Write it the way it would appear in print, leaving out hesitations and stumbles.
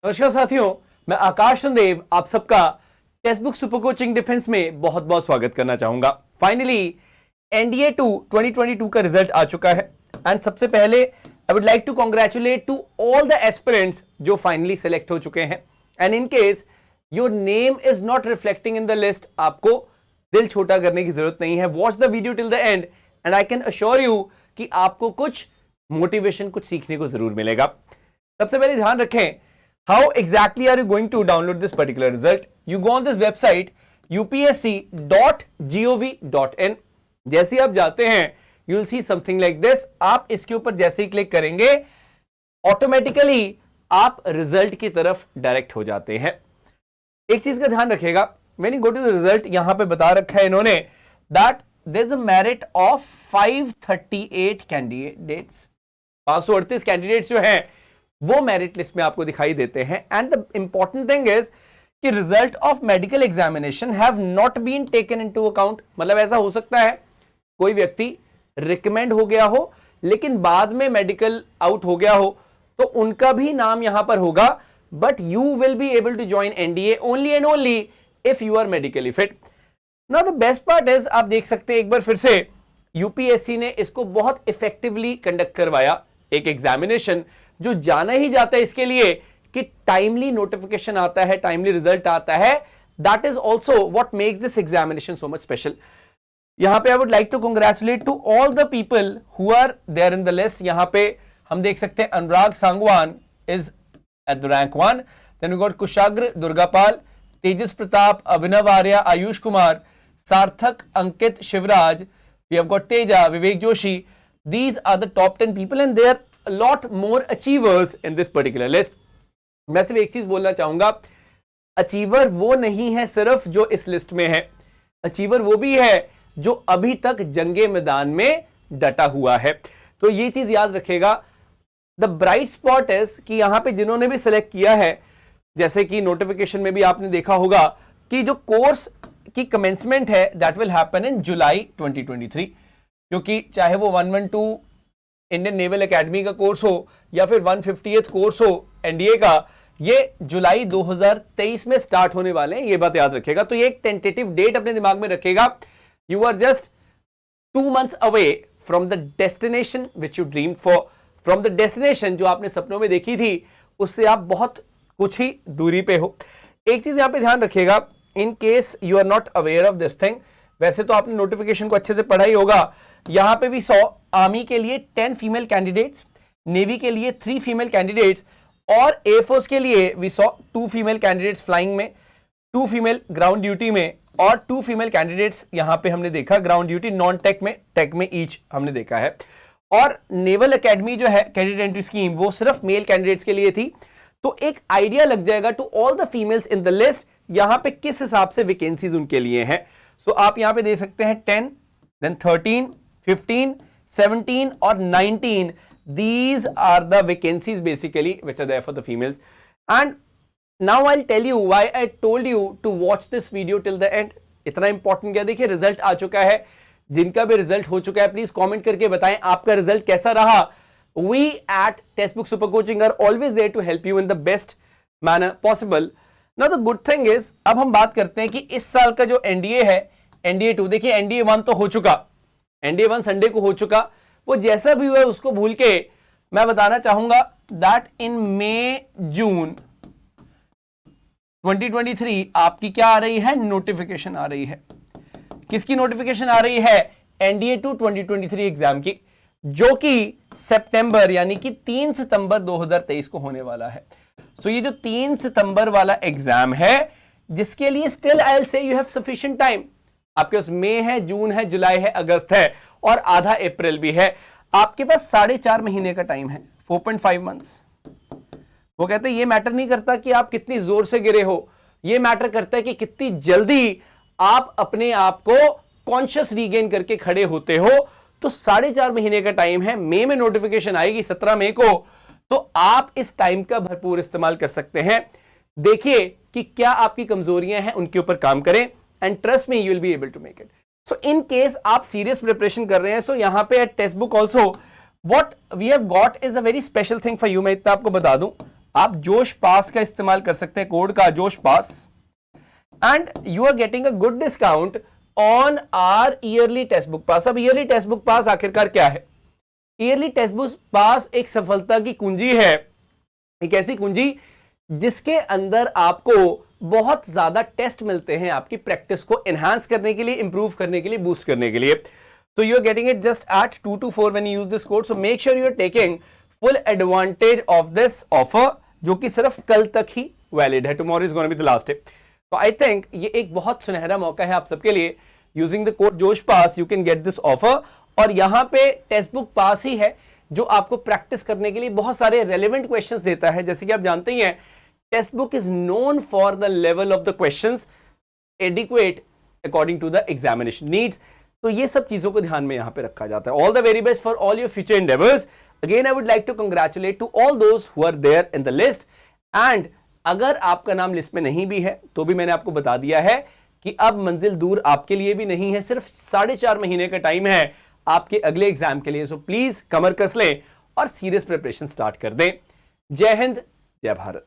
नमस्कार साथियों, मैं आकाश चंदेव आप सबका text book super coaching defence में बहुत बहुत स्वागत करना चाहूंगा। फाइनली एनडीए 2 2022 का रिजल्ट आ चुका है एंड सबसे पहले I would like to congratulate to all the aspirants जो फाइनली सेलेक्ट हो चुके हैं। And in case your name is not reflecting in the list, आपको दिल छोटा करने की जरूरत नहीं है। Watch the video till the end and I can assure you कि आपको कुछ मोटिवेशन, कुछ सीखने को जरूर मिलेगा। सबसे पहले ध्यान रखें, how exactly are you going to download this particular result? You go on this website upsc.gov.in. जैसे आप जाते हैं you will see something like this. आप इसके ऊपर जैसे ही क्लिक करेंगे ऑटोमेटिकली आप रिजल्ट की तरफ डायरेक्ट हो जाते हैं। एक चीज का ध्यान रखिएगा, when you go to the result, यहां पे बता रखा है इन्होंने that there is a merit of 538 candidates. 538 candidates जो हैं वो मेरिट लिस्ट में आपको दिखाई देते हैं। And the important thing is कि result of medical examination have not been taken into account. मतलब ऐसा हो सकता है कोई व्यक्ति रिकमेंड हो गया हो लेकिन बाद में मेडिकल आउट हो गया हो तो उनका भी नाम यहां पर होगा, but you will be able to join NDA only and only if you are medically fit. Now the best part is, आप देख सकते हैं एक बार फिर से यूपीएससी ने इसको बहुत इफेक्टिवली कंडक्ट करवाया। एक एग्जामिनेशन जो जाना ही जाता है इसके लिए कि टाइमली नोटिफिकेशन आता है, टाइमली रिजल्ट आता है। That is also what makes this examination so much special. यहां पे I would like to congratulate to all the people who are there in the list. यहां पे हम देख सकते हैं Anurag Sangwan is at the rank 1, then we got Kushagra Durgapal, Tejas Pratap, Abhinav Arya, Ayush Kumar, Sarthak, Ankit, Shivraj, we have got Teja, Vivek Joshi. These are the top 10 people and there are a lot more achievers in this particular list. मैं सिर्फ एक चीज बोलना चाहूंगा, अचीवर वो नहीं है सिर्फ जो इस लिस्ट में है, अचीवर वो भी है जो अभी तक जंगे मैदान में डटा हुआ है। तो ये चीज याद रखेगा। द ब्राइट स्पॉट इज कि यहां पे जिन्होंने भी सिलेक्ट किया है, जैसे कि नोटिफिकेशन में भी आपने देखा होगा कि जो कोर्स की कमेंसमेंट है दैट विल हैपन इन जुलाई 2023, क्योंकि चाहे वो 112 इंडियन नेवल एकेडमी का कोर्स हो या फिर 150th कोर्स हो एनडीए का, ये जुलाई 2023 में स्टार्ट होने वाले हैं। ये बात याद रखिएगा। तो ये एक टेंटेटिव डेट अपने दिमाग में रखेगा। You are just 2 months away from the destination which you dream for. From the destination जो आपने सपनों में देखी थी उससे आप बहुत कुछ ही दूरी पे हो। एक चीज यहां पे ध्यान रखिएगा, in case you are not aware of this thing, वैसे तो आपने नोटिफिकेशन को अच्छे से पढ़ा ही होगा। यहां पे भी 100 आर्मी के लिए 10 फीमेल कैंडिडेट्स, नेवी के लिए 3 फीमेल कैंडिडेट्स और एयरफोर्स के लिए we saw 2 female candidates flying में, 2 फीमेल ग्राउंड ड्यूटी में और 2 फीमेल कैंडिडेट्स यहां पे हमने देखा ग्राउंड ड्यूटी नॉन टेक में, टेक में ईच हमने देखा है। और नेवल एकेडमी जो है कैडेट एंट्री स्कीम वो सिर्फ मेल कैंडिडेट्स के लिए थी। तो एक आइडिया लग जाएगा to all the females in the list यहां पे किस हिसाब से वैकेंसीज उनके लिए हैं। सो आप यहां पे देख सकते हैं 10, देन 13, 15, 17 और 19. These are the vacancies basically which are there for the females. And now I'll tell you why I told you to watch this video till the end. इतना इंपॉर्टेंट क्या, देखिए रिजल्ट आ चुका है। जिनका भी रिजल्ट हो चुका है प्लीज कमेंट करके बताएं आपका रिजल्ट कैसा रहा। We at Textbook Super Coaching are always there to help you in the best manner possible. Now the good thing is, अब हम बात करते हैं कि इस साल का जो एनडीए है, एनडीए 2, देखिए एनडीए 1 तो हो चुका, एनडीए 1 संडे को हो चुका, वो जैसा भी हुआ उसको भूल के मैं बताना चाहूंगा दैट इन मई जून 2023 आपकी क्या आ रही है, नोटिफिकेशन आ रही है। किसकी नोटिफिकेशन आ रही है? एनडीए 2 2023 एग्जाम की, जो कि सितंबर यानी कि 3 सितंबर 2023 को होने वाला है। तो ये जो 3 सितंबर वाला एग्जाम है जिसके लिए still I will say you have sufficient time. आपके पास मई है, जून है, जुलाई है, अगस्त है और आधा अप्रैल भी है। आपके पास 4.5 महीने का टाइम है, 4.5 months। वो कहते हैं ये मैटर नहीं करता कि आप कितनी जोर से गिरे हो, ये मैटर करता है कि कितनी जल्दी आप अपने आप को कॉन्शियस रीगेन करके खड़े होते हो। तो 4.5 महीने का टाइम है। मई में नोटिफिकेशन आएगी 17 मई को, तो आप इस टाइम का भरपूर इस्तेमाल कर सकते हैं। देखिए कि क्या आपकी कमजोरियां हैं, उनके ऊपर काम करें and trust me you will be able to make it. So in case आप सीरियस प्रिपरेशन कर रहे हैं, सो यहां पे at text book also what we have got is a very special thing for you. मैं इतना आपको बता दूं, आप जोश पास का इस्तेमाल कर सकते हैं, कोड का Josh pass, and you are getting a good discount on our yearly textbook pass. अब ईयरली टेक्स्ट बुक पास आखिरकार क्या है? ईयरली टेक्स्ट बुक पास एक सफलता की कुंजी है, एक ऐसी कुंजी जिसके अंदर आपको बहुत ज्यादा टेस्ट मिलते हैं आपकी प्रैक्टिस को एनहांस करने के लिए, इंप्रूव करने के लिए, बूस्ट करने के लिए। तो you are getting it just at 224 when you use this code. So make sure you are taking full advantage of this offer, जो कि सिर्फ कल तक ही वैलिड है। Tomorrow is gonna be the last day. तो आई थिंक ये एक बहुत सुनहरा मौका है आप सबके लिए। Using the code Josh pass you can get this offer, और यहां पे टेक्स्ट बुक पास ही है जो आपको प्रैक्टिस करने के लिए बहुत सारे रेलेवेंट क्वेश्चंस देता है। जैसे कि आप जानते ही हैं, text book is known for the level of the questions adequate according to the examination needs. तो ये सब चीजों को ध्यान में यहां पे रखा जाता है। All the very best for all your future endeavours. Again I would like to congratulate to all those who are there in the list. And अगर आपका नाम लिस्ट में नहीं भी है तो भी मैंने आपको बता दिया है कि अब मंजिल दूर आपके लिए भी नहीं है, सिर्फ 4.5 महीने का टाइम है आपके अगले एग्जाम के लिए। सो प्लीज कमर कस लें और सीरियस प्रिपरेशन स्टार्ट कर दें। जय हिंद, जय भारत।